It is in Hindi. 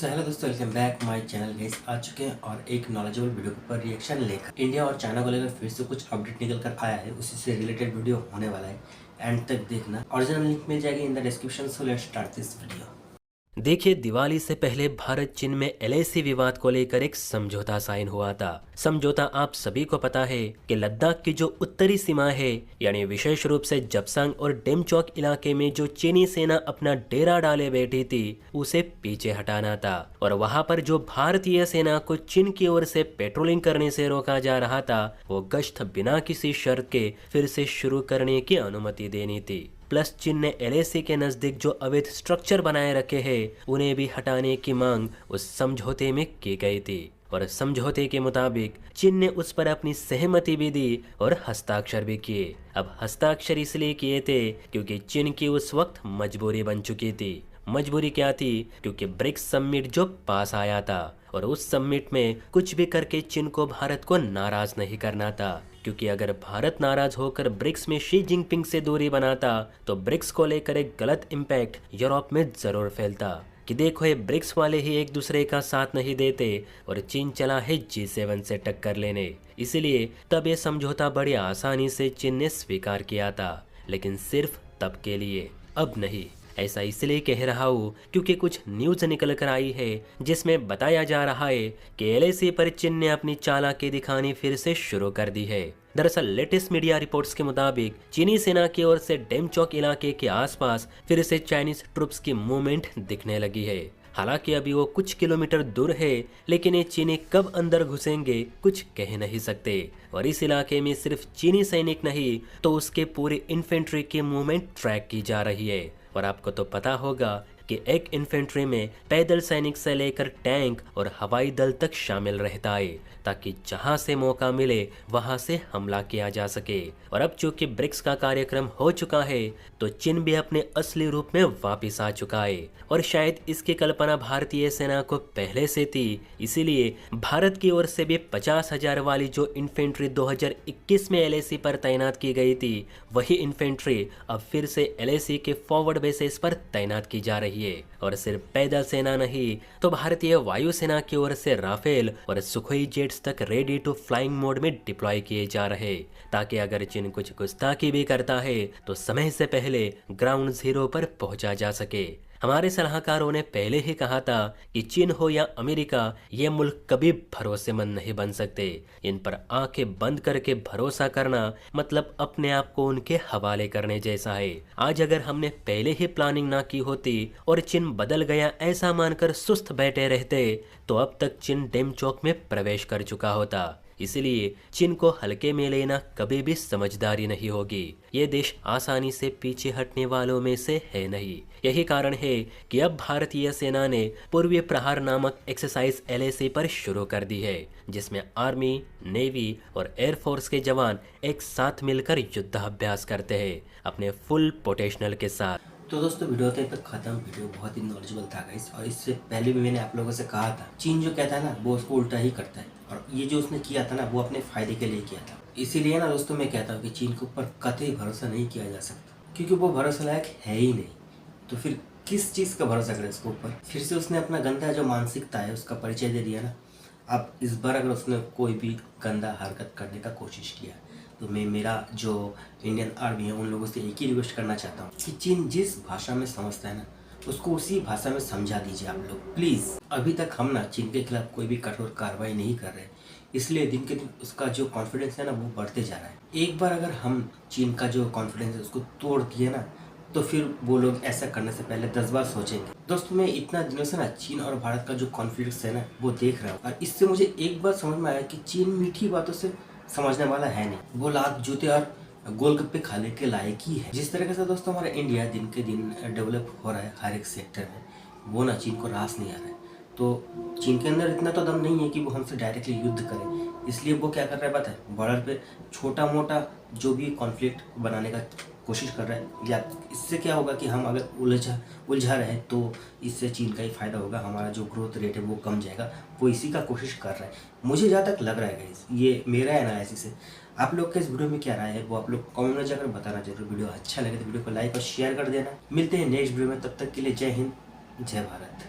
हेलो दोस्तों, welcome back my channel. Guys आ चुके हैं और एक नॉलेजेबल वीडियो के ऊपर रिएक्शन लेकर इंडिया और चाइना को लेकर फिर से कुछ अपडेट निकल कर आया है। उसी से रिलेटेड वीडियो होने वाला है, एंड तक देखना। ओरिजिनल लिंक मिल जाएगी in the description. So let's start this video. देखिए, दिवाली से पहले भारत चीन में एलएसी विवाद को लेकर एक समझौता साइन हुआ था। समझौता आप सभी को पता है कि लद्दाख की जो उत्तरी सीमा है, यानी विशेष रूप से जपसांग और डेमचौक इलाके में जो चीनी सेना अपना डेरा डाले बैठी थी, उसे पीछे हटाना था। और वहां पर जो भारतीय सेना को चीन की ओर से पेट्रोलिंग करने से रोका जा रहा था, वो गश्त बिना किसी शर्त के फिर से शुरू करने की अनुमति देनी थी। प्लस चीन ने एलएसी के नजदीक जो अवैध स्ट्रक्चर बनाए रखे हैं, उन्हें भी हटाने की मांग उस समझौते में की गई थी। और समझौते के मुताबिक चीन ने उस पर अपनी सहमति भी दी और हस्ताक्षर भी किए। अब हस्ताक्षर इसलिए किए थे क्योंकि चीन की उस वक्त मजबूरी बन चुकी थी। मजबूरी क्या थी? क्योंकि ब्रिक्स समिट जो पास आया था, और उस समिट में कुछ भी करके चीन को भारत को नाराज नहीं करना था। क्योंकि अगर भारत नाराज होकर ब्रिक्स में शी जिनपिंग से दूरी बनाता, तो ब्रिक्स को लेकर एक गलत इम्पैक्ट यूरोप में जरूर फैलता कि देखो, ये ब्रिक्स वाले ही एक दूसरे का साथ नहीं देते और चीन चला है G7 से टक्कर लेने। इसलिए तब ये समझौता बड़ी आसानी से चीन ने स्वीकार किया था, लेकिन सिर्फ तब के लिए, अब नहीं। ऐसा इसलिए कह रहा हूँ क्योंकि कुछ न्यूज निकल कर आई है जिसमें बताया जा रहा है कि एलएसी पर चीन ने अपनी चालाकी दिखानी फिर से शुरू कर दी है। दरअसल लेटेस्ट मीडिया रिपोर्ट्स के मुताबिक चीनी सेना की ओर से डेमचौक इलाके के आसपास फिर से चाइनीज ट्रूप्स की मूवमेंट दिखने लगी है। हालांकि अभी वो कुछ किलोमीटर दूर है, लेकिन ये चीनी कब अंदर घुसेंगे कुछ कह नहीं सकते। और इस इलाके में सिर्फ चीनी सैनिक नहीं, तो उसके पूरे इन्फेंट्री की मूवमेंट ट्रैक की जा रही है। और आपको तो पता होगा कि एक इन्फेंट्री में पैदल सैनिक से लेकर टैंक और हवाई दल तक शामिल रहता है, ताकि जहां से मौका मिले वहां से हमला किया जा सके। और अब चूंकि ब्रिक्स का कार्यक्रम हो चुका है, तो चीन भी अपने असली रूप में वापस आ चुका है। और शायद इसकी कल्पना भारतीय सेना को पहले से थी, इसीलिए भारत की ओर से भी 50,000 वाली जो इन्फेंट्री 2021 में एलएसी पर तैनात की गई थी, वही इन्फेंट्री अब फिर से एलएसी के फॉरवर्ड बेसिस पर तैनात की जा रही है। और सिर्फ पैदल सेना नहीं, तो भारतीय वायुसेना की ओर से राफेल और सुखोई जेट्स तक रेडी टू फ्लाइंग मोड में डिप्लॉय किए जा रहे, ताकि अगर चीन कुछ गुस्ताखी भी करता है तो समय से पहले ग्राउंड जीरो पर पहुंचा जा सके। हमारे सलाहकारों ने पहले ही कहा था कि चीन हो या अमेरिका, ये मुल्क कभी भरोसेमंद नहीं बन सकते। इन पर आंखें बंद करके भरोसा करना मतलब अपने आप को उनके हवाले करने जैसा है। आज अगर हमने पहले ही प्लानिंग ना की होती और चीन बदल गया ऐसा मानकर सुस्त बैठे रहते, तो अब तक चीन डेमचौक में प्रवेश कर चुका होता। इसलिए चीन को हल्के में लेना कभी भी समझदारी नहीं होगी। ये देश आसानी से पीछे हटने वालों में से है नहीं। यही कारण है कि अब भारतीय सेना ने पूर्वी प्रहार नामक एक्सरसाइज एलएसी पर शुरू कर दी है, जिसमें आर्मी, नेवी और एयरफोर्स के जवान एक साथ मिलकर युद्धाभ्यास करते हैं अपने फुल पोटेंशियल के साथ। तो दोस्तों, वीडियो के तक खत्म। वीडियो बहुत ही नॉलेजेबल था गाइस, और इससे पहले भी मैंने आप लोगों से कहा था, चीन जो कहता है ना, वो उसको उल्टा ही करता है। और ये जो उसने किया था ना, वो अपने फायदे के लिए किया था। इसीलिए ना दोस्तों, मैं कहता हूँ कि चीन के ऊपर कतई भरोसा नहीं किया जा सकता, क्योंकि वो भरोसा लायक है ही नहीं। तो फिर किस चीज़ का भरोसा करें उसके ऊपर? फिर से उसने अपना गंदा जो मानसिकता है उसका परिचय दे दिया ना। अब इस बार अगर उसने कोई भी गंदा हरकत करने का कोशिश किया, तो मैं मेरा जो इंडियन आर्मी है उन लोगों से एक ही रिक्वेस्ट करना चाहता हूँ कि चीन जिस भाषा में समझता है ना, उसको उसी भाषा में समझा दीजिए आप लोग प्लीज़। अभी तक हम ना चीन के खिलाफ कोई भी कठोर कार्रवाई नहीं कर रहे, इसलिए दिन के दिन उसका जो कॉन्फिडेंस है ना, वो बढ़ते जा रहा है। एक बार अगर हम चीन का जो कॉन्फिडेंस है उसको तोड़ दिए ना, तो फिर वो लोग ऐसा करने से पहले 10 बार सोचेंगे। दोस्तों, मैं इतना दिनों से ना चीन और भारत का जो कॉन्फ्लिक्ट है ना, वो देख रहा हूँ, और इससे मुझे एक बार समझ में आया कि चीन मीठी बातों से समझने वाला है नहीं। वो लात जूते और गोलगप्पे खाने के लायक ही है। जिस तरीके से दोस्तों हमारा इंडिया दिन के दिन डेवलप हो रहा है हर एक सेक्टर में, वो ना चीन को रास नहीं आ रहा है। तो चीन के अंदर इतना तो दम नहीं है कि वो हमसे डायरेक्टली युद्ध करे। इसलिए वो क्या कर रहा है पता है? बॉर्डर पे छोटा मोटा जो भी कॉन्फ्लिक्ट बनाने का कोशिश कर रहा है। या इससे क्या होगा कि हम अगर उलझा रहे तो इससे चीन का ही फायदा होगा, हमारा जो ग्रोथ रेट है वो कम जाएगा। वो इसी का कोशिश कर रहा है, मुझे जहाँ तक लग रहा है गाइस। ये मेरा एनालिसिस है। आप लोग का इस वीडियो में क्या राय है वो आप लोग कमेंट में जाकर बताना जरूर। वीडियो अच्छा लगे तो वीडियो को लाइक और शेयर कर देना। मिलते हैं नेक्स्ट वीडियो में, तब तक के लिए जय हिंद, जय भारत।